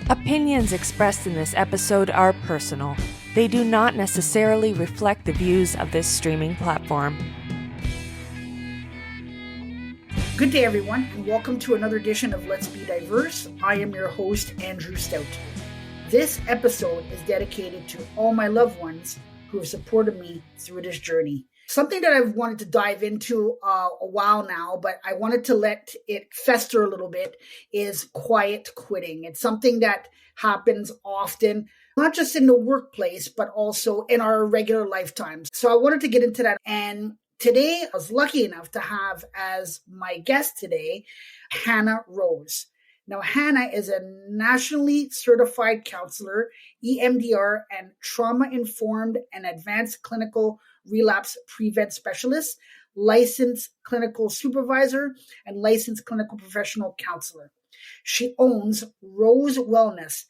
Opinions expressed in this episode are personal. They do not necessarily reflect the views of this streaming platform. Good day, everyone, and welcome to another edition of Let's Be Diverse. I am your host, Andrew Stout. This episode is dedicated to all my loved ones who have supported me through this journey. Something that I've wanted to dive into a while now, but I wanted to let it fester a little bit, is quiet quitting. It's something that happens often, not just in the workplace, but also in our regular lifetimes. So I wanted to get into that. And today, I was lucky enough to have as my guest today, Hannah Rose. Now, Hannah is a nationally certified counselor, EMDR, and trauma-informed and advanced clinical relapse prevent specialist, licensed clinical supervisor, and licensed clinical professional counselor. She owns Rose Wellness,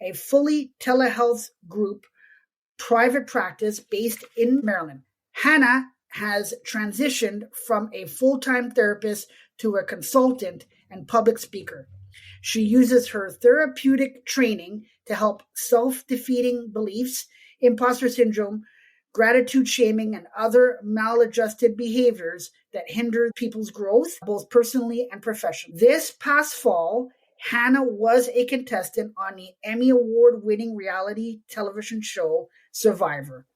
a fully telehealth group private practice based in Maryland. Hannah has transitioned from a full-time therapist to a consultant and public speaker. She uses her therapeutic training to help self-defeating beliefs, imposter syndrome, gratitude shaming, and other maladjusted behaviors that hinder people's growth, both personally and professionally. This past fall, Hannah was a contestant on the Emmy Award-winning reality television show Survivor.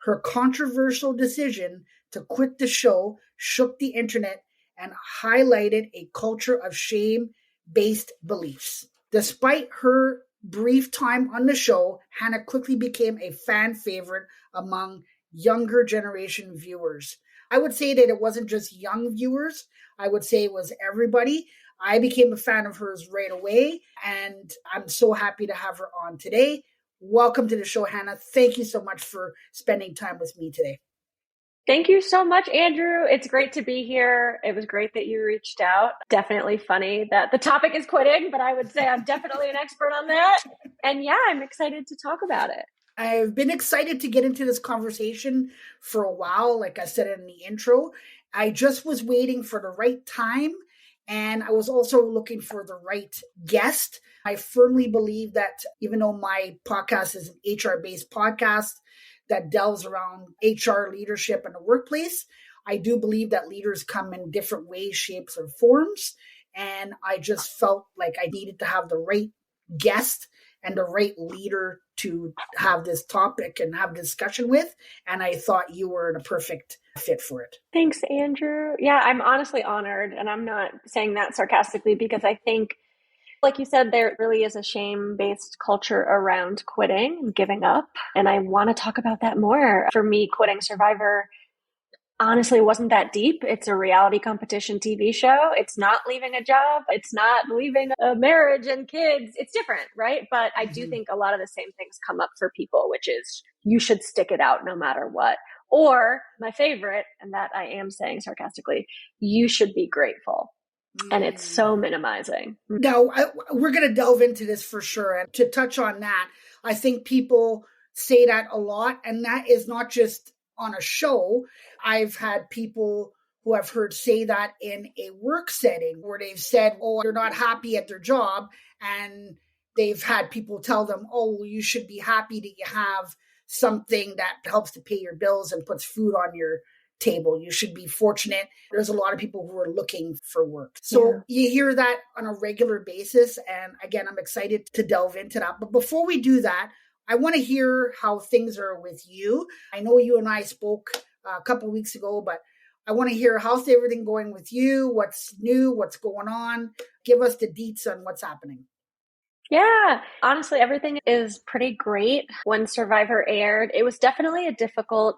Her controversial decision to quit the show shook the internet and highlighted a culture of shame-based beliefs. Despite her brief time on the show, Hannah quickly became a fan favorite among younger generation viewers. I would say that it wasn't just young viewers. I would say it was everybody. I became a fan of hers right away, and I'm so happy to have her on today. Welcome to the show, Hannah. Thank you so much for spending time with me today. Thank you so much, Andrew. It's great to be here. It was great that you reached out. Definitely funny that the topic is quitting, but I would say I'm definitely an expert on that. And yeah, I'm excited to talk about it. I've been excited to get into this conversation for a while, like I said in the intro. I just was waiting for the right time, and I was also looking for the right guest. I firmly believe that even though my podcast is an HR-based podcast that delves around HR leadership in the workplace, I do believe that leaders come in different ways, shapes, or forms. And I just felt like I needed to have the right guest and the right leader to have this topic and have discussion with. And I thought you were the perfect fit for it. Thanks, Andrew. Yeah, I'm honestly honored. And I'm not saying that sarcastically because I think, like you said, there really is a shame-based culture around quitting and giving up. And I want to talk about that more. For me, quitting Survivor honestly wasn't that deep. It's a reality competition TV show. It's not leaving a job. It's not leaving a marriage and kids. It's different, right? But I do think a lot of the same things come up for people, which is you should stick it out no matter what. Or my favorite, and that I am saying sarcastically, you should be grateful. And it's so minimizing. Now, we're going to delve into this for sure. And to touch on that, I think people say that a lot. And that is not just on a show. I've had people who I've heard say that in a work setting where they've said, oh, they're not happy at their job. And they've had people tell them, oh, well, you should be happy that you have something that helps to pay your bills and puts food on your table. You should be fortunate. There's a lot of people who are looking for work. So you hear that on a regular basis. And again, I'm excited to delve into that. But before we do that, I want to hear how things are with you. I know you and I spoke a couple of weeks ago, but I want to hear how's everything going with you? What's new? What's going on? Give us the deets on what's happening. Yeah, honestly, everything is pretty great. When Survivor aired, it was definitely a difficult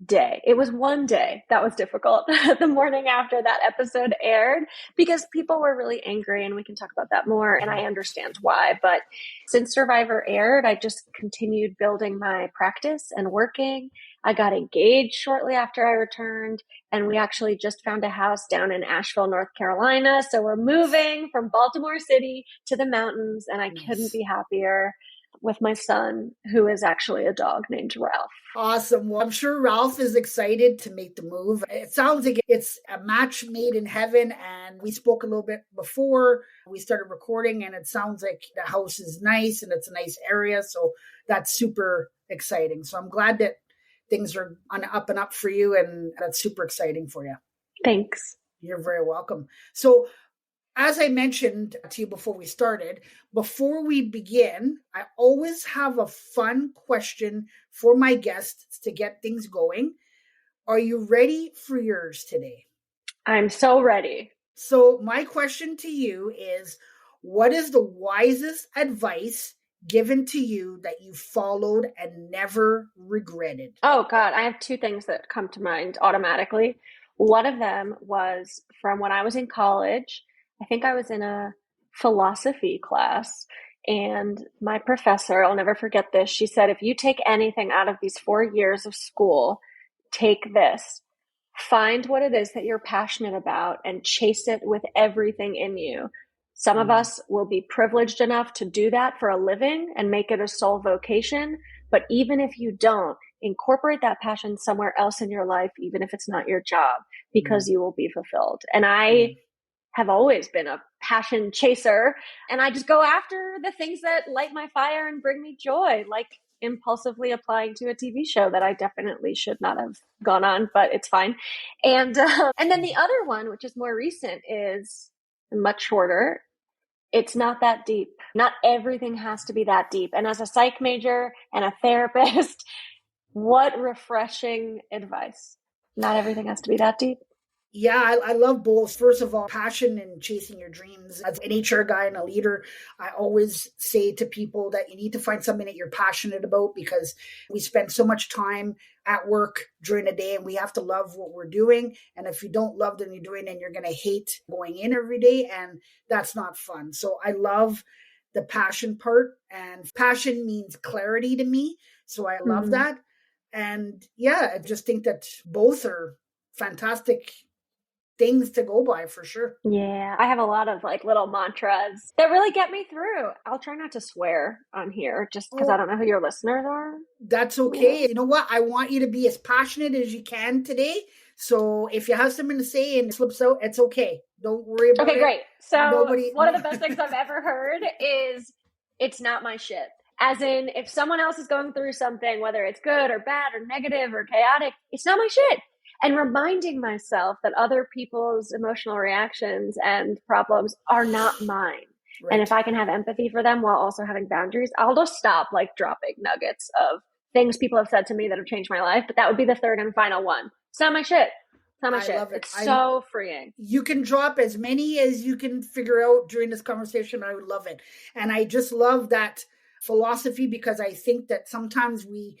day. It was one day that was difficult the morning after that episode aired because people were really angry, and we can talk about that more, and I understand why. But since Survivor aired, I just continued building my practice and working. I got engaged shortly after I returned, and we actually just found a house down in Asheville, North Carolina. So we're moving from Baltimore City to the mountains, and I couldn't be happier. with my son, who is actually a dog named Ralph. Awesome. Well, I'm sure Ralph is excited to make the move. It sounds like it's a match made in heaven. And we spoke a little bit before we started recording, and it sounds like the house is nice and it's a nice area. So that's super exciting. So I'm glad that things are on up and up for you, and that's super exciting for you. Thanks. You're very welcome. So as I mentioned to you before we started, before we begin, I always have a fun question for my guests to get things going. Are you ready for yours today? I'm so ready. So my question to you is, what is the wisest advice given to you that you followed and never regretted? Oh God, I have two things that come to mind automatically. One of them was from when I was in college. I think I was in a philosophy class, and my professor, I'll never forget this, she said, if you take anything out of these 4 years of school, take this. Find what it is that you're passionate about and chase it with everything in you. Some of us will be privileged enough to do that for a living and make it a sole vocation. But even if you don't, incorporate that passion somewhere else in your life, even if it's not your job, because you will be fulfilled. And I have always been a passion chaser, and I just go after the things that light my fire and bring me joy, like impulsively applying to a TV show that I definitely should not have gone on, but it's fine. And then the other one, which is more recent, is much shorter. It's not that deep. Not everything has to be that deep. And as a psych major and a therapist, what refreshing advice. Not everything has to be that deep. Yeah, I love both. First of all, passion and chasing your dreams. As an HR guy and a leader, I always say to people that you need to find something that you're passionate about, because we spend so much time at work during the day and we have to love what we're doing. And if you don't love what you're doing, then you're going to hate going in every day, and that's not fun. So I love the passion part, and passion means clarity to me. So I love that. And yeah, I just think that both are fantastic things to go by for sure. Yeah, I have a lot of like little mantras that really get me through. I'll try not to swear on here just because I don't know who your listeners are. That's okay. You know what? I want you to be as passionate as you can today. So if you have something to say and it slips out, it's okay. Don't worry about it. Okay, great. So one of the best things I've ever heard is it's not my shit. As in, if someone else is going through something, whether it's good or bad or negative or chaotic, it's not my shit. And reminding myself that other people's emotional reactions and problems are not mine. Right. And if I can have empathy for them while also having boundaries, I'll just stop like dropping nuggets of things people have said to me that have changed my life. But that would be the third and final one. It's not my shit. It's not my shit. Love it. It's so freeing. You can drop as many as you can figure out during this conversation. I would love it. And I just love that philosophy, because I think that sometimes we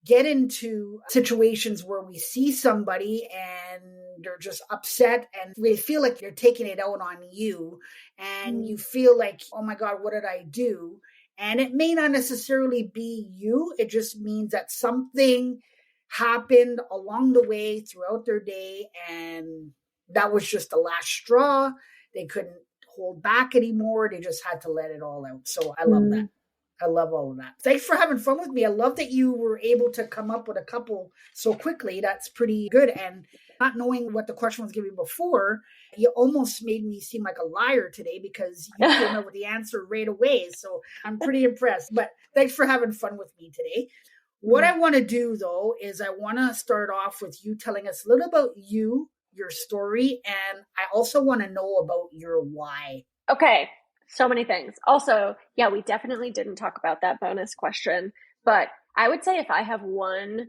get into situations where we see somebody and they're just upset and we feel like they're taking it out on you, and you feel like, oh my God, what did I do? And it may not necessarily be you. It just means that something happened along the way throughout their day, and that was just the last straw. They couldn't hold back anymore. They just had to let it all out. So I love that. I love all of that. Thanks for having fun with me. I love that you were able to come up with a couple so quickly. That's pretty good. And not knowing what the question was giving before, you almost made me seem like a liar today, because you came up with the answer right away. So I'm pretty impressed. But thanks for having fun with me today. What I want to do, though, is I want to start off with you telling us a little about you, your story, and I also want to know about your why. Okay. So many things. Also, yeah, we definitely didn't talk about that bonus question, but I would say if I have one,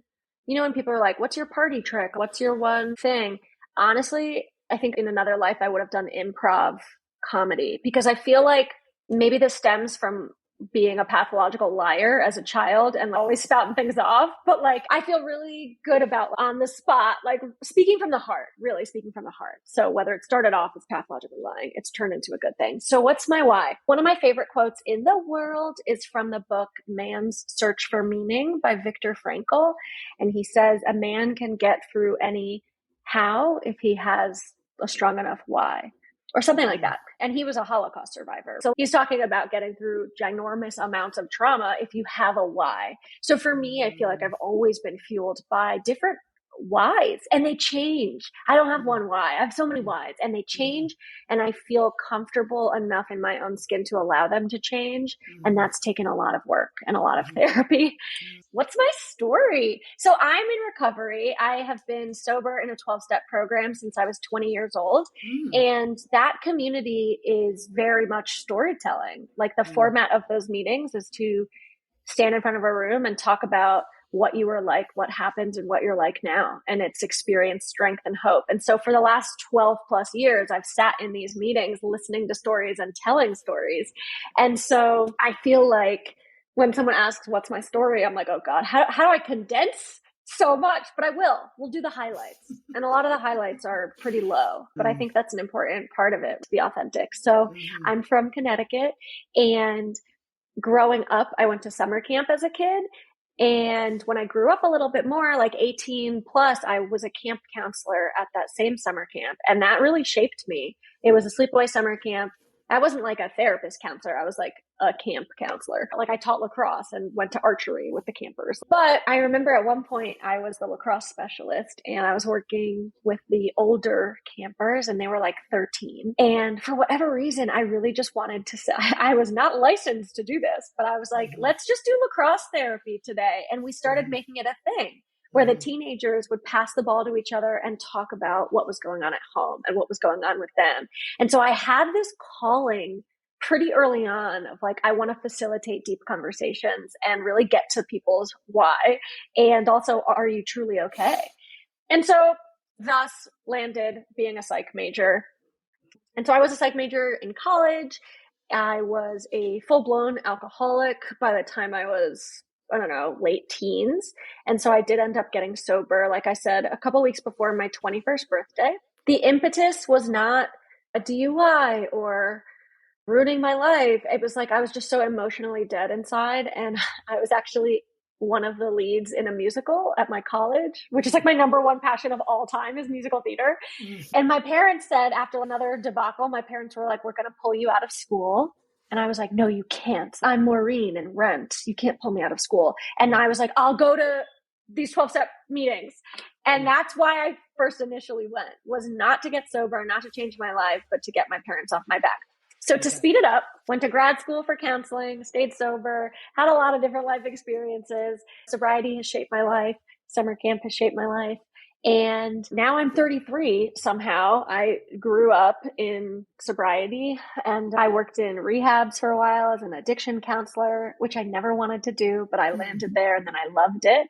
you know, when people are like, what's your party trick? What's your one thing? Honestly, I think in another life, I would have done improv comedy, because I feel like maybe this stems from being a pathological liar as a child and always spouting things off. But like, I feel really good about on the spot, like speaking from the heart, really speaking from the heart. So whether it started off as pathologically lying, it's turned into a good thing. So what's my why? One of my favorite quotes in the world is from the book Man's Search for Meaning by Viktor Frankl. And he says, a man can get through any how if he has a strong enough why. or something like that. And he was a Holocaust survivor. So he's talking about getting through ginormous amounts of trauma if you have a why. So for me, I feel like I've always been fueled by different whys, and they change. I don't have one why. I have so many whys, and they change, and I feel comfortable enough in my own skin to allow them to change. And that's taken a lot of work and a lot of therapy. What's my story? So I'm in recovery. I have been sober in a 12-step program since I was 20 years old. And that community is very much storytelling. Like the format of those meetings is to stand in front of a room and talk about what you were like, what happened, and what you're like now. And it's experience, strength, and hope. And so for the last 12 plus years, I've sat in these meetings listening to stories and telling stories. And so I feel like when someone asks, what's my story? I'm like, oh God, how do I condense so much? But I will. We'll do the highlights. And a lot of the highlights are pretty low, but I think that's an important part of it, to be authentic. So I'm from Connecticut, and growing up, I went to summer camp as a kid. And when I grew up a little bit more, like 18 plus, I was a camp counselor at that same summer camp. And that really shaped me. It was a sleepaway summer camp. I wasn't like a therapist counselor. I was like a camp counselor. Like I taught lacrosse and went to archery with the campers. But I remember at one point I was the lacrosse specialist, and I was working with the older campers, and they were like 13. And for whatever reason, I really just wanted to say, I was not licensed to do this, but I was like, let's just do lacrosse therapy today. And we started making it a thing where the teenagers would pass the ball to each other and talk about what was going on at home and what was going on with them. And so I had this calling pretty early on of like, I want to facilitate deep conversations and really get to people's why. And also, are you truly okay? And so thus landed being a psych major. And so I was a psych major in college. I was a full-blown alcoholic by the time I was, I don't know, late teens. And so I did end up getting sober, like I said, a couple weeks before my 21st birthday. The impetus was not a DUI or ruining my life. It was like I was just so emotionally dead inside. And I was actually one of the leads in a musical at my college, which is like my number one passion of all time is musical theater. And my parents said after another debacle, my parents were like, we're going to pull you out of school. And I was like, no, you can't. I'm Maureen in Rent. You can't pull me out of school. And I was like, I'll go to these 12-step meetings. And that's why I first initially went, was not to get sober, not to change my life, but to get my parents off my back. So to speed it up, went to grad school for counseling, stayed sober, had a lot of different life experiences. Sobriety has shaped my life. Summer camp has shaped my life. And now I'm 33 somehow. I grew up in sobriety, and I worked in rehabs for a while as an addiction counselor, which I never wanted to do, but I landed there and then I loved it.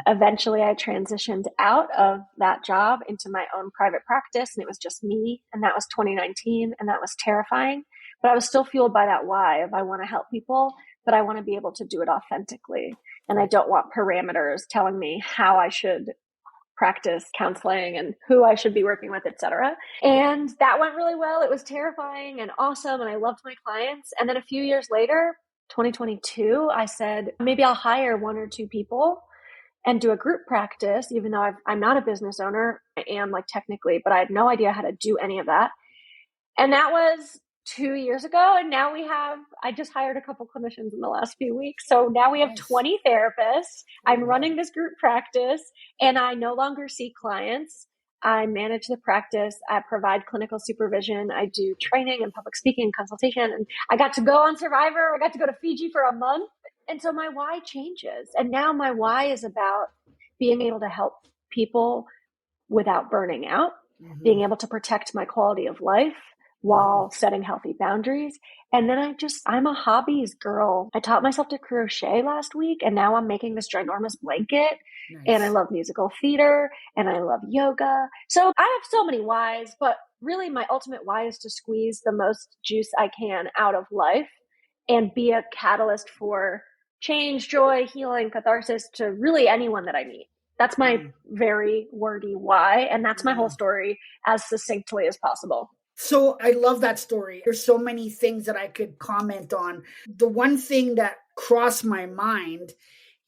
Eventually I transitioned out of that job into my own private practice, and it was just me. And that was 2019, and that was terrifying, but I was still fueled by that why of I want to help people, but I want to be able to do it authentically. And I don't want parameters telling me how I should practice counseling and who I should be working with, etc. And that went really well. It was terrifying and awesome, and I loved my clients. And then a few years later, 2022, I said, maybe I'll hire one or two people and do a group practice, even though I'm not a business owner. I am, like, technically, but I had no idea how to do any of that. And that was 2 years ago. And now I just hired a couple clinicians in the last few weeks. So now we have 20 therapists. I'm running this group practice, and I no longer see clients. I manage the practice. I provide clinical supervision. I do training and public speaking and consultation. And I got to go on Survivor. I got to go to Fiji for a month. And so my why changes. And now my why is about being able to help people without burning out, being able to protect my quality of life while setting healthy boundaries. And then I'm a hobbies girl. I taught myself to crochet last week, and now I'm making this ginormous blanket. And I love musical theater, and I love yoga. So I have so many whys, but really my ultimate why is to squeeze the most juice I can out of life and be a catalyst for change, joy, healing, catharsis to really anyone that I meet. That's my very wordy why. And that's my whole story as succinctly as possible. So I love that story. There's so many things that I could comment on. The one thing that crossed my mind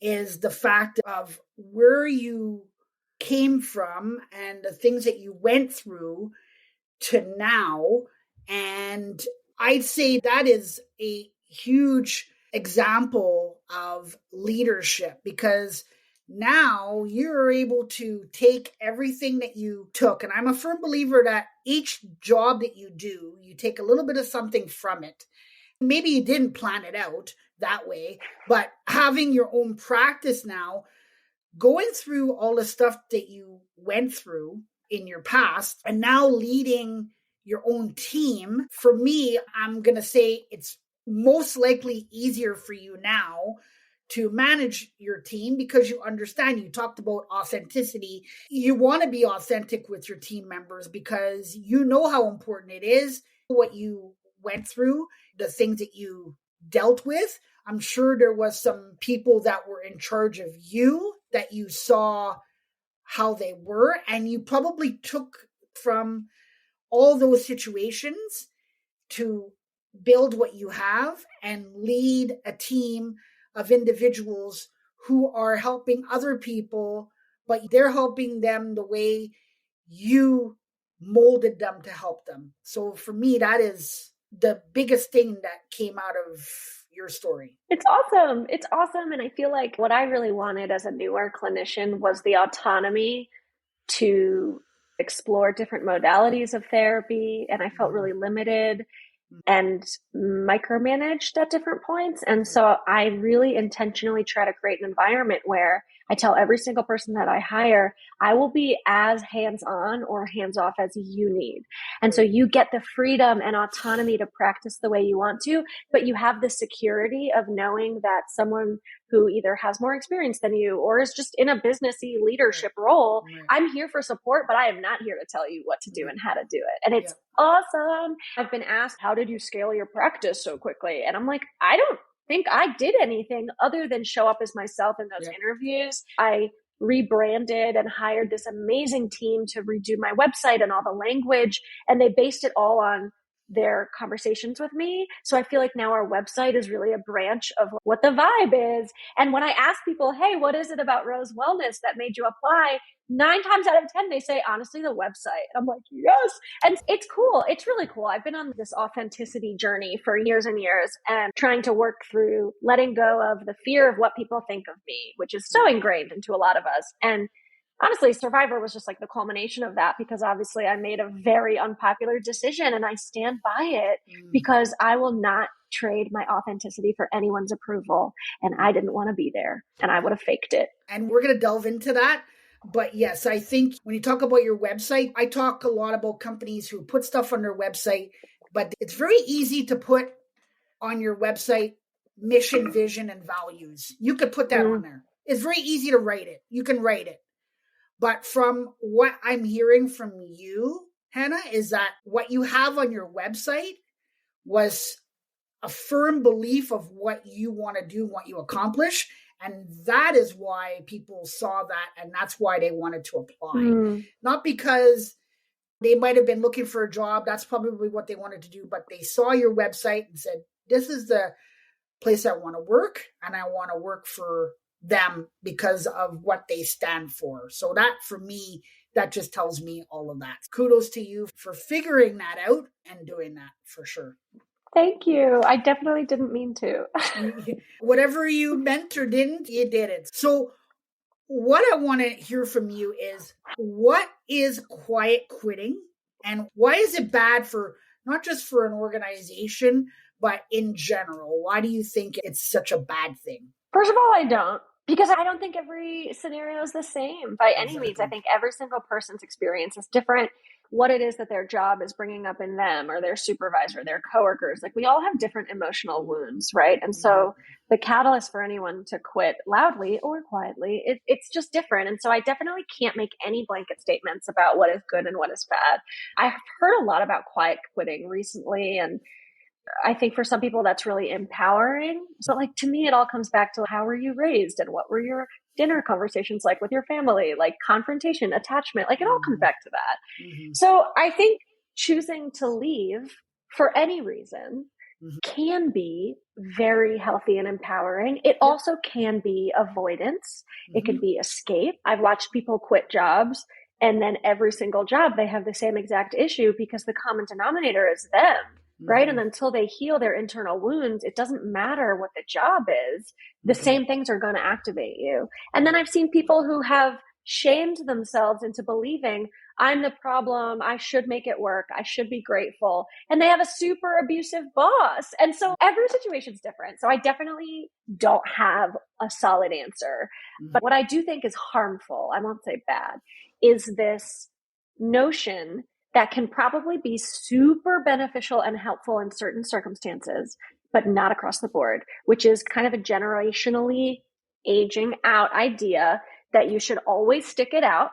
is the fact of where you came from and the things that you went through to now, And I'd say that is a huge example of leadership, because now you're able to take everything that you took. And I'm a firm believer that each job that you do, you take a little bit of something from it. Maybe you didn't plan it out that way, but having your own practice now, going through all the stuff that you went through in your past and now leading your own team, for me, I'm going to say it's most likely easier for you now to manage your team, because you understand. You talked about authenticity. You want to be authentic with your team members because you know how important it is, what you went through, the things that you dealt with. I'm sure there was some people that were in charge of you that you saw how they were, and you probably took from all those situations to build what you have and lead a team of individuals who are helping other people, but they're helping them the way you molded them to help them. So for me, that is the biggest thing that came out of your story. It's awesome. It's awesome. And I feel like what I really wanted as a newer clinician was the autonomy to explore different modalities of therapy. And I felt really limited and micromanaged at different points. And so I really intentionally try to create an environment where I tell every single person that I hire, I will be as hands-on or hands-off as you need. And so you get the freedom and autonomy to practice the way you want to, but you have the security of knowing that someone who either has more experience than you or is just in a businessy leadership role, I'm here for support, but I am not here to tell you what to do and how to do it. And it's awesome. I've been asked, how did you scale your practice so quickly? And I'm like, I don't think I did anything other than show up as myself in those interviews. I rebranded and hired this amazing team to redo my website and all the language, and they based it all on their conversations with me. So I feel like now our website is really a branch of what the vibe is. And when I ask people, hey, what is it about Rose Wellness that made you apply? 9 times out of 10, they say, honestly, the website. I'm like, yes. And it's cool. It's really cool. I've been on this authenticity journey for years and years and trying to work through letting go of the fear of what people think of me, which is so ingrained into a lot of us. And honestly, Survivor was just like the culmination of that, because obviously I made a very unpopular decision and I stand by it because I will not trade my authenticity for anyone's approval. And I didn't want to be there and I would have faked it. And we're going to delve into that. But yes, I think when you talk about your website, I talk a lot about companies who put stuff on their website, but it's very easy to put on your website mission, vision, and values. You could put that on there. It's very easy to write it. You can write it. But from what I'm hearing from you, Hannah, is that what you have on your website was a firm belief of what you want to do, what you accomplish. And that is why people saw that. And that's why they wanted to apply. Not because they might have been looking for a job. That's probably what they wanted to do. But they saw your website and said, this is the place I want to work. And I want to work for them because of what they stand for. So that, for me, that just tells me all of that. Kudos to you for figuring that out and doing that, for sure. Thank you. I definitely didn't mean to. Whatever you meant or didn't, you did it. So what I want to hear from you is, what is quiet quitting and why is it bad for, not just for an organization, but in general? Why do you think it's such a bad thing? First of all, I don't. Because I don't think every scenario is the same by any means. I think every single person's experience is different. What it is that their job is bringing up in them or their supervisor, their coworkers, like we all have different emotional wounds, right? And so the catalyst for anyone to quit loudly or quietly, it's just different. And so I definitely can't make any blanket statements about what is good and what is bad. I've heard a lot about quiet quitting recently, and I think for some people that's really empowering. So like, to me, it all comes back to how were you raised and what were your dinner conversations like with your family, like confrontation, attachment, like it all comes back to that. So I think choosing to leave for any reason can be very healthy and empowering. It also can be avoidance. It can be escape. I've watched people quit jobs and then every single job they have the same exact issue because the common denominator is them. right? And until they heal their internal wounds, it doesn't matter what the job is. The same things are going to activate you. And then I've seen people who have shamed themselves into believing I'm the problem. I should make it work. I should be grateful. And they have a super abusive boss. And so every situation's different. So I definitely don't have a solid answer. But what I do think is harmful, I won't say bad, is this notion that can probably be super beneficial and helpful in certain circumstances, but not across the board, which is kind of a generationally aging out idea that you should always stick it out.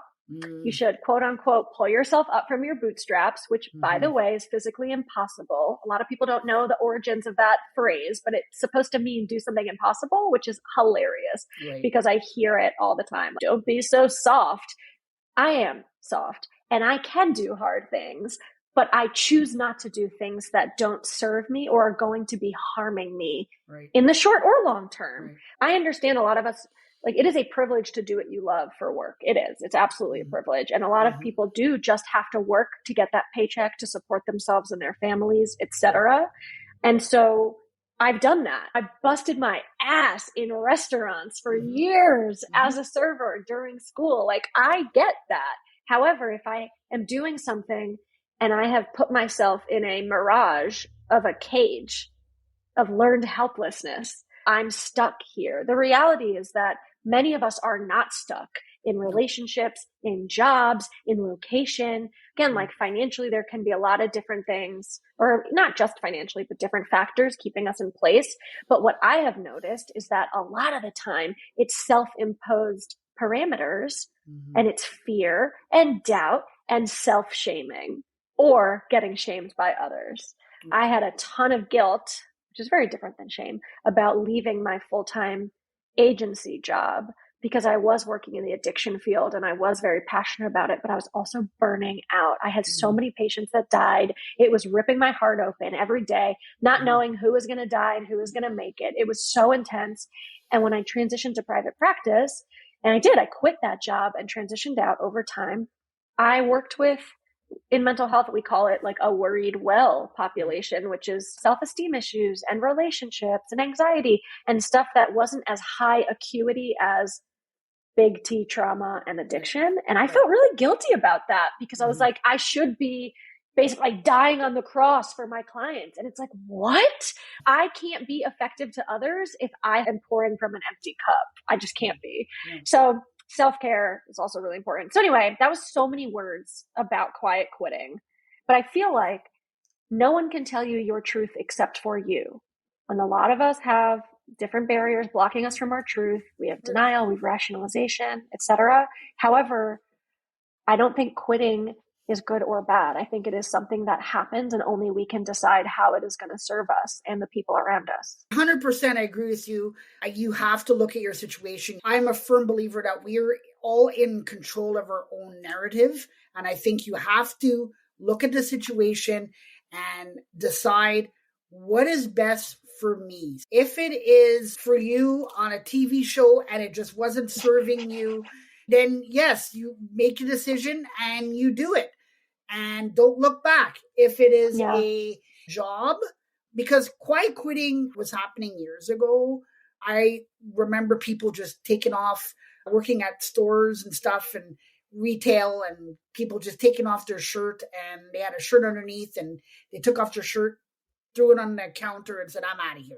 You should, quote unquote, pull yourself up from your bootstraps, which, by the way, is physically impossible. A lot of people don't know the origins of that phrase, but it's supposed to mean do something impossible, which is hilarious because I hear it all the time. Don't be so soft. I am soft and I can do hard things, but I choose not to do things that don't serve me or are going to be harming me in the short or long term. I understand a lot of us, like, it is a privilege to do what you love for work. It is. It's absolutely a privilege. And a lot of people do just have to work to get that paycheck to support themselves and their families, etc. And so I've done that. I busted my ass in restaurants for years as a server during school. Like, I get that. However, if I am doing something and I have put myself in a mirage of a cage of learned helplessness, I'm stuck here. The reality is that many of us are not stuck in relationships, in jobs, in location. Again, like financially, there can be a lot of different things, or not just financially, but different factors keeping us in place. But what I have noticed is that a lot of the time it's self-imposed parameters and it's fear and doubt and self-shaming or getting shamed by others. I had a ton of guilt, which is very different than shame, about leaving my full-time agency job because I was working in the addiction field and I was very passionate about it, but I was also burning out. I had so many patients that died. It was ripping my heart open every day, not knowing who was going to die and who was going to make it. It was so intense. And when I transitioned to private practice, and I quit that job and transitioned out over time, I worked with, in mental health, we call it like a worried well population, which is self-esteem issues and relationships and anxiety and stuff that wasn't as high acuity as big T trauma and addiction. And I felt really guilty about that because I was like, I should be basically like dying on the cross for my clients. And it's like, what? I can't be effective to others if I am pouring from an empty cup. I just can't be. So self-care is also really important. So anyway, that was so many words about quiet quitting, but I feel like no one can tell you your truth except for you. And a lot of us have different barriers blocking us from our truth. We have denial, we have rationalization, etc. However, I don't think quitting is good or bad. I think it is something that happens and only we can decide how it is going to serve us and the people around us. 100% I agree with you. You have to look at your situation. I'm a firm believer that we're all in control of our own narrative. And I think you have to look at the situation and decide what is best for me. If it is for you on a TV show and it just wasn't serving you, then yes, you make a decision and you do it. And don't look back. If it is a job, because quiet quitting was happening years ago. I remember people just taking off, working at stores and stuff and retail, and people just taking off their shirt, and they had a shirt underneath and they took off their shirt, threw it on the counter and said, I'm out of here.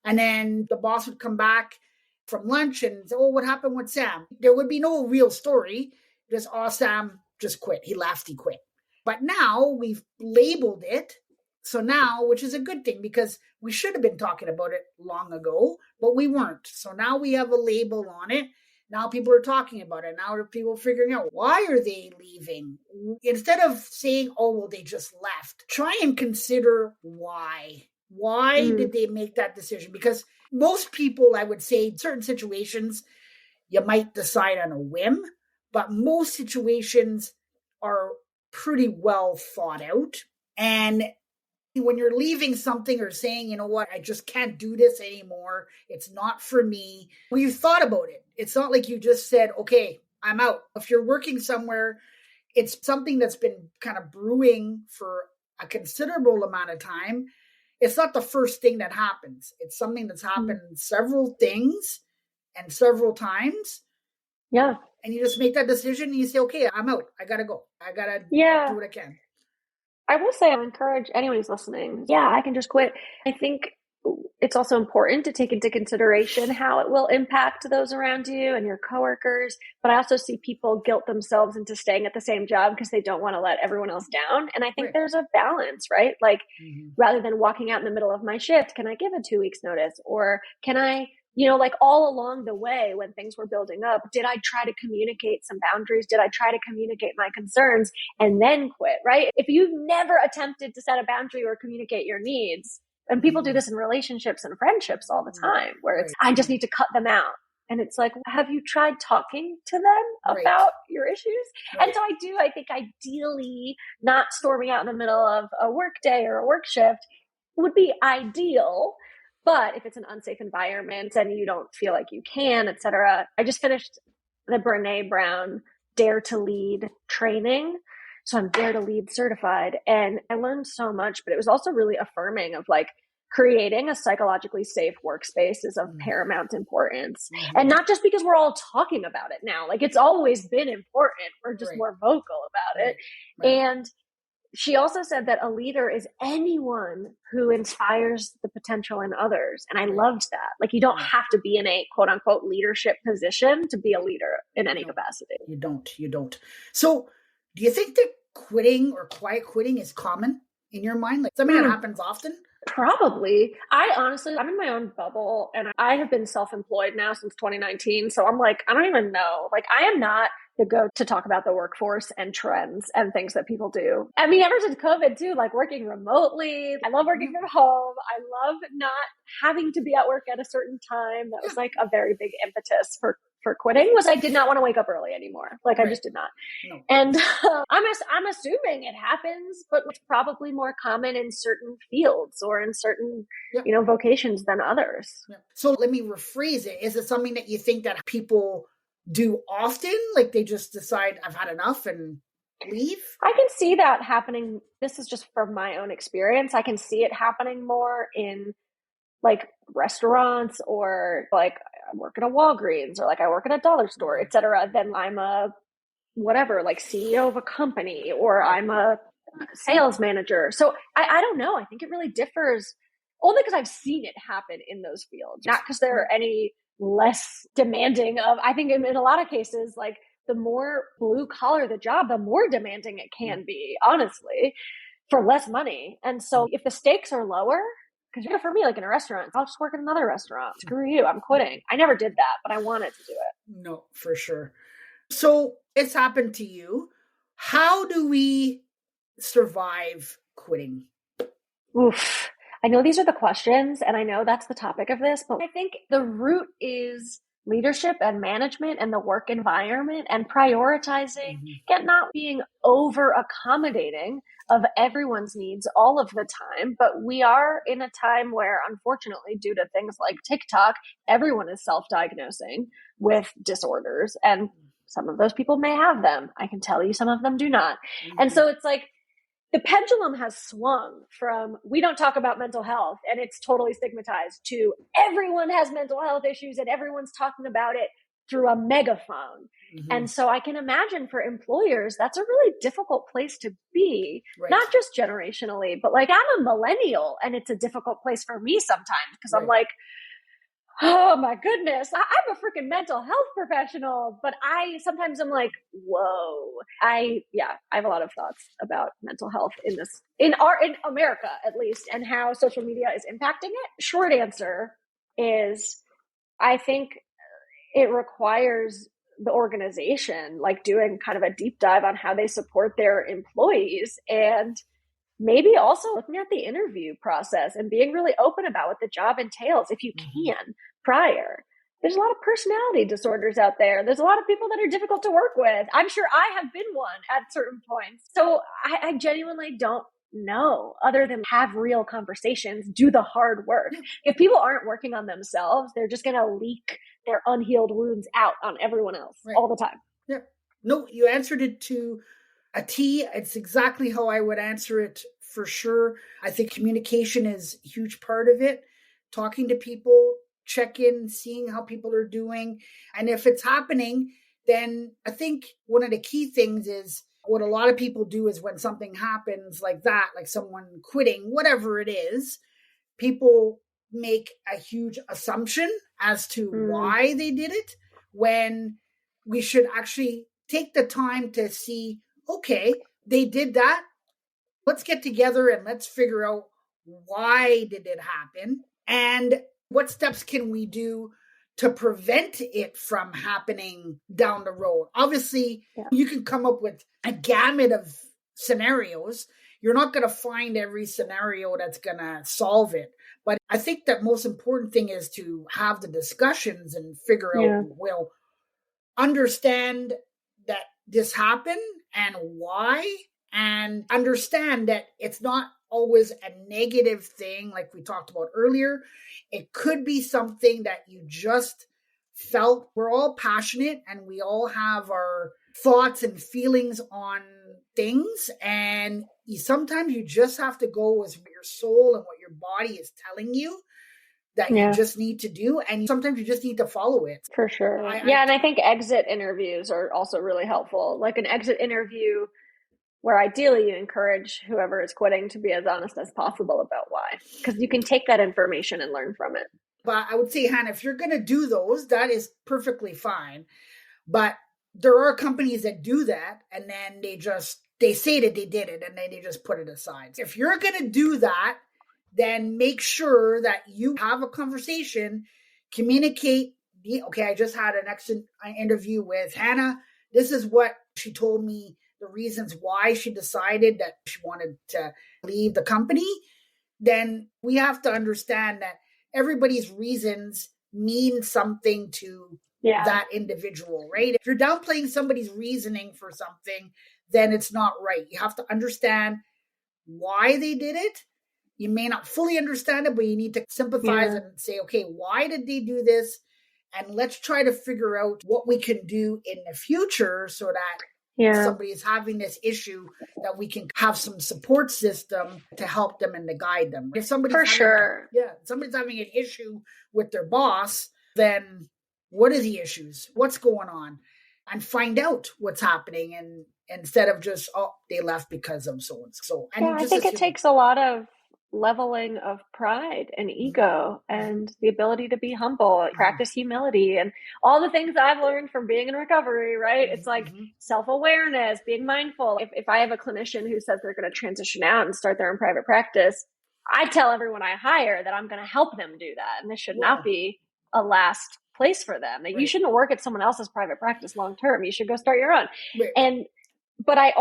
And then the boss would come back from lunch and say, oh, what happened with Sam? There would be no real story. Just, oh, Sam just quit. He left, he quit. But now we've labeled it. So now, which is a good thing because we should have been talking about it long ago, but we weren't. So now we have a label on it. Now people are talking about it. Now people are figuring out, why are they leaving? Instead of saying, oh, well, they just left, try and consider why. Why did they make that decision? Because most people, I would say, in certain situations, you might decide on a whim, but most situations are pretty well thought out. And when you're leaving something or saying, you know what, I just can't do this anymore, it's not for me, well, you thought about it. It's not like you just said, okay, I'm out. If you're working somewhere, it's something that's been kind of brewing for a considerable amount of time, it's not the first thing that happens. It's something that's happened several things and several times. Yeah. And you just make that decision and you say, okay, I'm out. I got to go. I got to do what I can. I will say I encourage anyone who's listening. Yeah, I can just quit. I think it's also important to take into consideration how it will impact those around you and your coworkers. But I also see people guilt themselves into staying at the same job because they don't want to let everyone else down. And I think there's a balance, right? Like rather than walking out in the middle of my shift, can I give a 2 weeks notice? Or can I, like all along the way when things were building up, did I try to communicate some boundaries? Did I try to communicate my concerns and then quit, right? If you've never attempted to set a boundary or communicate your needs, and people do this in relationships and friendships all the time, where it's, I just need to cut them out. And it's like, have you tried talking to them about your issues? And so I think ideally not storming out in the middle of a work day or a work shift would be ideal. But if it's an unsafe environment and you don't feel like you can, et cetera, I just finished the Brene Brown Dare to Lead training. So I'm Dare to Lead certified, and I learned so much, but it was also really affirming of like creating a psychologically safe workspace is of paramount importance. And not just because we're all talking about it now, like it's always been important. We're just more vocal about it. And she also said that a leader is anyone who inspires the potential in others. And I loved that. Like you don't have to be in a quote unquote leadership position to be a leader in any capacity. You don't. So do you think that quitting or quiet quitting is common in your mind? Like something that happens often? Probably. I'm in my own bubble and I have been self-employed now since 2019. So I'm like, I don't even know. Like I am not the go to talk about the workforce and trends and things that people do. I mean, ever since COVID too, like working remotely, I love working from home. I love not having to be at work at a certain time. That was like a very big impetus for quitting was I did not want to wake up early anymore. Like I just did not. No. And I'm assuming it happens, but it's probably more common in certain fields or in certain, vocations than others. Yeah. So let me rephrase it. Is it something that you think that people do often? Like they just decide I've had enough and leave? I can see that happening. This is just from my own experience. I can see it happening more in like restaurants or like I work at a Walgreens or like I work at a dollar store, et cetera. Then I'm a whatever, like CEO of a company or I'm a sales manager. So I don't know. I think it really differs only because I've seen it happen in those fields, not because they're any less demanding of, I think in a lot of cases, like the more blue collar the job, the more demanding it can be, honestly, for less money. And so if the stakes are lower, because for me, like in a restaurant, I'll just work in another restaurant. Screw you, I'm quitting. I never did that, but I wanted to do it. No, for sure. So it's happened to you. How do we survive quitting? Oof. I know these are the questions, and I know that's the topic of this, but I think the root is leadership and management and the work environment and prioritizing and not being over accommodating of everyone's needs all of the time. But we are in a time where, unfortunately, due to things like TikTok, everyone is self-diagnosing with disorders, and some of those people may have them. I can tell you some of them do not. And so it's like the pendulum has swung from we don't talk about mental health and it's totally stigmatized to everyone has mental health issues and everyone's talking about it through a megaphone. And so I can imagine for employers, that's a really difficult place to be, not just generationally, but like I'm a millennial and it's a difficult place for me sometimes because I'm like, oh my goodness, I'm a freaking mental health professional, but sometimes I'm like, whoa, I have a lot of thoughts about mental health in America at least, and how social media is impacting it. Short answer is, I think it requires the organization like doing kind of a deep dive on how they support their employees and maybe also looking at the interview process and being really open about what the job entails if you can prior. There's a lot of personality disorders out there. There's a lot of people that are difficult to work with. I'm sure I have been one at certain points. So I genuinely don't know other than have real conversations, do the hard work. If people aren't working on themselves, they're just going to leak their unhealed wounds out on everyone else all the time. Yeah. No, you answered it to a T. It's exactly how I would answer it for sure. I think communication is a huge part of it. Talking to people, check in, seeing how people are doing. And if it's happening, then I think one of the key things is what a lot of people do is when something happens like that, like someone quitting, whatever it is, people make a huge assumption as to why they did it, when we should actually take the time to see, okay, they did that. Let's get together and let's figure out why did it happen and what steps can we do to prevent it from happening down the road. Obviously, you can come up with a gamut of scenarios. You're not going to find every scenario that's going to solve it. But I think that most important thing is to have the discussions and figure out, well, understand that this happened and why, and understand that it's not always a negative thing like we talked about earlier. It could be something that you just felt. We're all passionate and we all have our thoughts and feelings on things, and sometimes you just have to go with your soul and what your body is telling you that you just need to do, and sometimes you just need to follow it. For sure. And I think exit interviews are also really helpful. Like an exit interview where ideally you encourage whoever is quitting to be as honest as possible about why, because you can take that information and learn from it. But I would say, Hannah, if you're going to do those, that is perfectly fine. But there are companies that do that and then they say that they did it and then they just put it aside. If you're going to do that, then make sure that you have a conversation, communicate. Okay, I just had an exit interview with Hannah. This is what she told me, the reasons why she decided that she wanted to leave the company. Then we have to understand that everybody's reasons mean something to that individual, right? If you're downplaying somebody's reasoning for something, then it's not right. You have to understand why they did it. You may not fully understand it, but you need to sympathize and say, okay, why did they do this? And let's try to figure out what we can do in the future so that if somebody is having this issue, that we can have some support system to help them and to guide them. If somebody's somebody's having an issue with their boss, then what are the issues? What's going on? And find out what's happening, and instead of just, they left because of so and so. And I think it takes a lot of leveling of pride and ego and the ability to be humble, practice humility, and all the things that I've learned from being in recovery, right? It's like self-awareness, being mindful. If I have a clinician who says they're going to transition out and start their own private practice, I tell everyone I hire that I'm going to help them do that. And this should not be a last place for them. That you shouldn't work at someone else's private practice long-term. You should go start your own. But I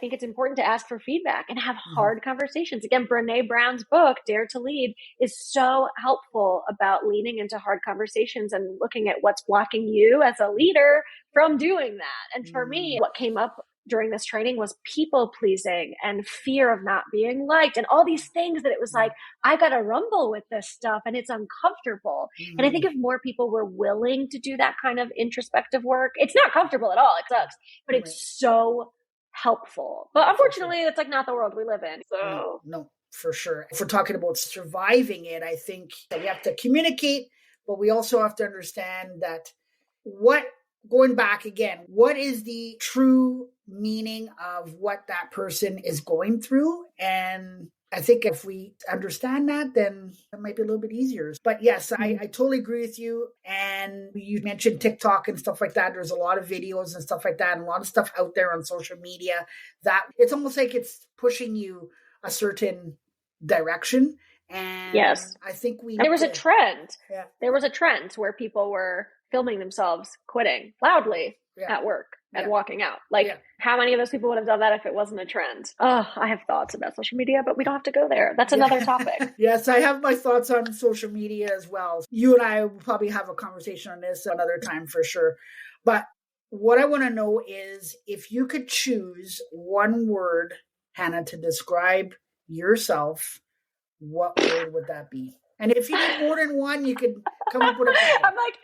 think it's important to ask for feedback and have hard conversations. Again, Brené Brown's book, Dare to Lead, is so helpful about leaning into hard conversations and looking at what's blocking you as a leader from doing that. And for me, what came up during this training was people pleasing and fear of not being liked and all these things that it was like, I got to rumble with this stuff and it's uncomfortable. And I think if more people were willing to do that kind of introspective work, it's not comfortable at all. It sucks, but it's so helpful. But unfortunately, it's like not the world we live in. So no, for sure. If we're talking about surviving it, I think that we have to communicate, but we also have to understand that going back again, what is the true meaning of what that person is going through? And I think if we understand that, then it might be a little bit easier. But yes, I totally agree with you. And you mentioned TikTok and stuff like that. There's a lot of videos and stuff like that, and a lot of stuff out there on social media that it's almost like it's pushing you a certain direction. And I think there was a trend. There was a trend where people were filming themselves quitting loudly at work and walking out. How many of those people would have done that if it wasn't a trend? Oh, I have thoughts about social media, but we don't have to go there. That's another topic. Yes, I have my thoughts on social media as well. You and I will probably have a conversation on this another time for sure. But what I want to know is, if you could choose one word, Hannah, to describe yourself, what word would that be? And if you need more than one, you could come up with a couple. I'm like,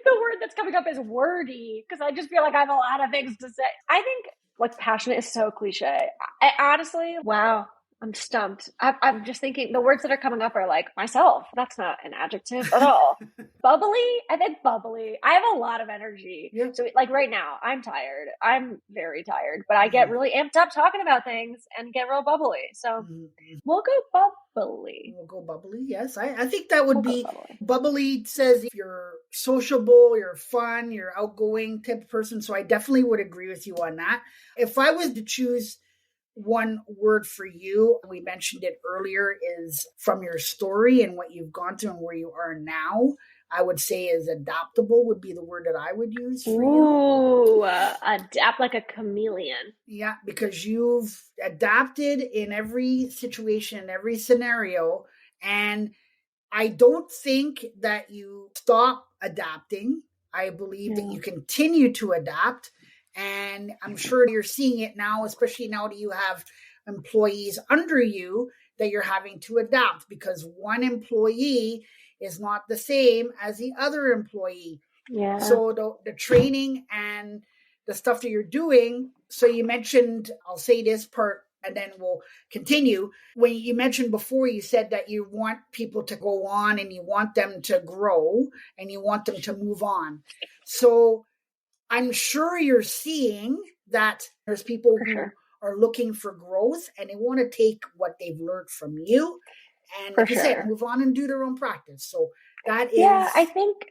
the word that's coming up is wordy, because I just feel like I have a lot of things to say. I think passionate is so cliche. I honestly, wow. I'm stumped. I'm just thinking the words that are coming up are like myself. That's not an adjective at all. Bubbly? I think bubbly. I have a lot of energy. Yeah. So like right now, I'm tired. I'm very tired, but I get really amped up talking about things and get real bubbly. So we'll go bubbly. We'll go bubbly. Yes. I think that would be bubbly. Bubbly says if you're sociable, you're fun, you're outgoing type of person. So I definitely would agree with you on that. If I was to choose one word for you, we mentioned it earlier, is from your story and what you've gone through and where you are now, I would say is adaptable would be the word that I would use for you. Adapt like a chameleon. Yeah, because you've adapted in every situation, every scenario. And I don't think that you stop adapting. I believe that you continue to adapt. And I'm sure you're seeing it now, especially now that you have employees under you, that you're having to adapt because one employee is not the same as the other employee. Yeah. So the training and the stuff that you're doing. So you mentioned, I'll say this part and then we'll continue. When you mentioned before, you said that you want people to go on and you want them to grow and you want them to move on. So I'm sure you're seeing that there's people who are looking for growth and they want to take what they've learned from you and, like you said, move on and do their own practice. So that is. Yeah, I think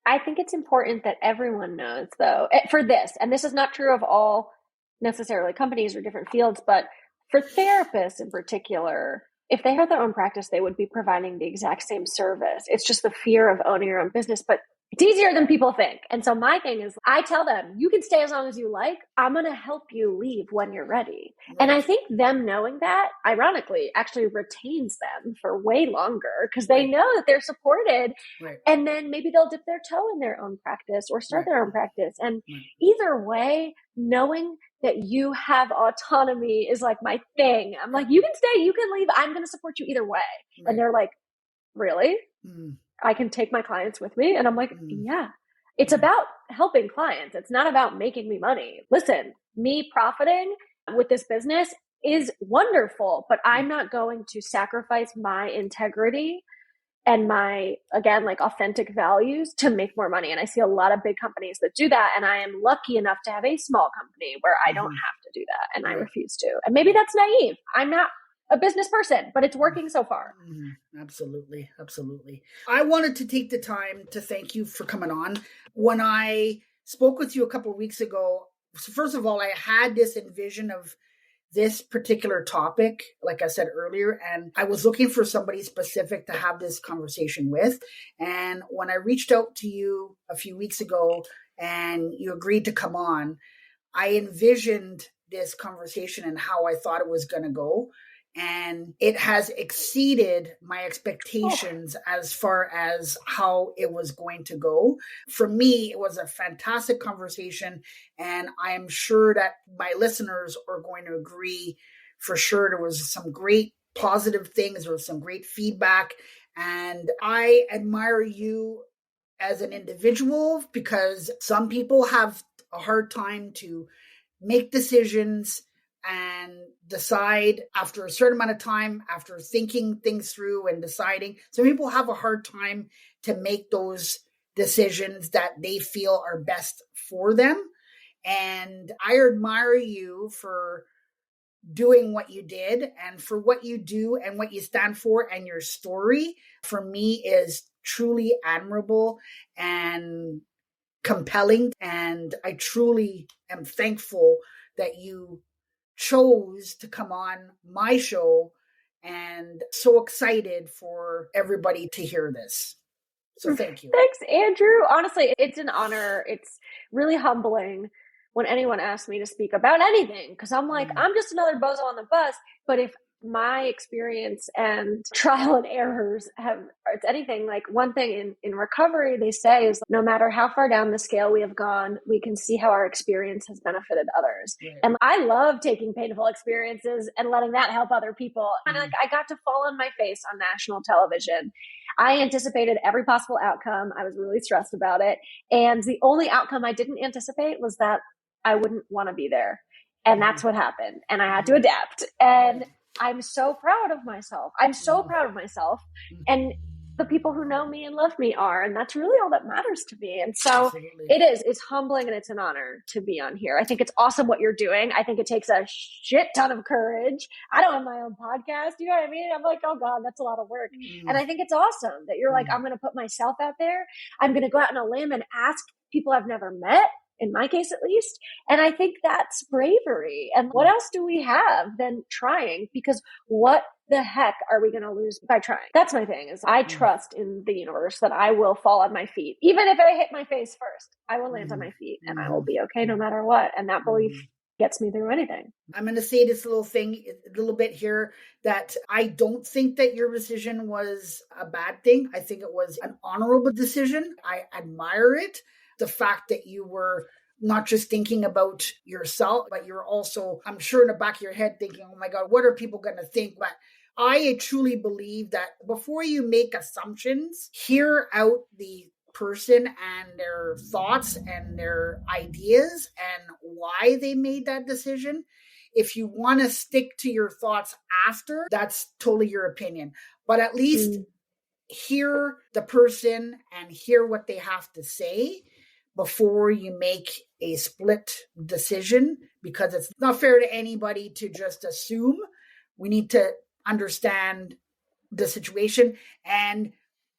it's important that everyone knows, though, for this, and this is not true of all necessarily companies or different fields, but for therapists in particular, if they had their own practice, they would be providing the exact same service. It's just the fear of owning your own business, but it's easier than people think. And so my thing is, I tell them, you can stay as long as you like. I'm going to help you leave when you're ready. Right. And I think them knowing that, ironically, actually retains them for way longer because they know that they're supported. Right. And then maybe they'll dip their toe in their own practice or start their own practice. And either way, knowing that you have autonomy is like my thing. I'm like, you can stay, you can leave. I'm going to support you either way. Right. And they're like, really? I can take my clients with me. And I'm like, yeah, it's about helping clients. It's not about making me money. Listen, me profiting with this business is wonderful, but I'm not going to sacrifice my integrity and my, again, like authentic values to make more money. And I see a lot of big companies that do that. And I am lucky enough to have a small company where I don't have to do that. And I refuse to. And maybe that's naive. I'm not a business person, but it's working so far. Absolutely. Absolutely. I wanted to take the time to thank you for coming on. When I spoke with you a couple of weeks ago, first of all, I had this envision of this particular topic, like I said earlier, and I was looking for somebody specific to have this conversation with. And when I reached out to you a few weeks ago and you agreed to come on, I envisioned this conversation and how I thought it was going to go. And it has exceeded my expectations as far as how it was going to go. For me, it was a fantastic conversation. And I am sure that my listeners are going to agree for sure. There was some great positive things. There was some great feedback. And I admire you as an individual because some people have a hard time to make decisions and decide after a certain amount of time, after thinking things through and deciding. Some people have a hard time to make those decisions that they feel are best for them. And I admire you for doing what you did and for what you do and what you stand for, and your story for me is truly admirable and compelling. And I truly am thankful that you chose to come on my show, and so excited for everybody to hear this. So thank you. Thanks, Andrew. Honestly, it's an honor. It's really humbling when anyone asks me to speak about anything, because I'm like, I'm just another bozo on the bus. But if my experience and trial and errors it's anything, like one thing in recovery, they say is no matter how far down the scale we have gone, we can see how our experience has benefited others. Right. And I love taking painful experiences and letting that help other people. And like, I got to fall on my face on national television. I anticipated every possible outcome. I was really stressed about it. And the only outcome I didn't anticipate was that I wouldn't want to be there. And that's what happened. And I had to adapt. And I'm so proud of myself. I'm so proud of myself. And the people who know me and love me are, and that's really all that matters to me. And so Absolutely. it's humbling and it's an honor to be on here. I think it's awesome what you're doing. I think it takes a shit ton of courage. I don't have my own podcast. You know what I mean? I'm like, oh God, that's a lot of work. And I think it's awesome that you're like, I'm going to put myself out there. I'm going to go out on a limb and ask people I've never met, in my case at least. And I think that's bravery. And what else do we have than trying? Because what the heck are we going to lose by trying? That's my thing, is I trust in the universe that I will fall on my feet. Even if I hit my face first, I will land on my feet and I will be okay no matter what. And that belief gets me through anything. I'm going to say this little bit here, that I don't think that your decision was a bad thing. I think it was an honorable decision. I admire it. The fact that you were not just thinking about yourself, but you're also, I'm sure in the back of your head thinking, oh my God, what are people going to think? But I truly believe that before you make assumptions, hear out the person and their thoughts and their ideas and why they made that decision. If you want to stick to your thoughts after, that's totally your opinion. But at least hear the person and hear what they have to say before you make a split decision, because it's not fair to anybody to just assume. We need to understand the situation. And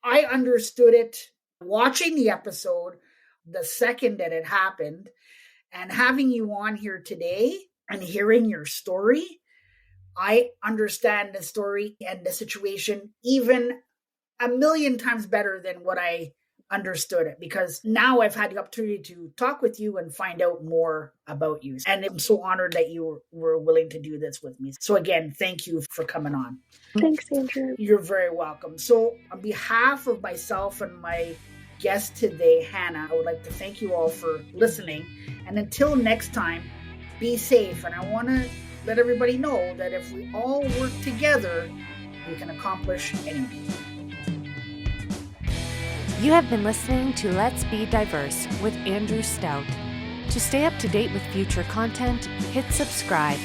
I understood it watching the episode the second that it happened, and having you on here today and hearing your story. I understand the story and the situation even a million times better than what I understood it, because now I've had the opportunity to talk with you and find out more about you. And I'm so honored that you were willing to do this with me. So again, thank you for coming on. Thanks, Andrew. You're very welcome. So on behalf of myself and my guest today, Hannah, I would like to thank you all for listening. And until next time, be safe. And I want to let everybody know that if we all work together, we can accomplish anything. You have been listening to Let's Be Diverse with Andrew Stout. To stay up to date with future content, hit subscribe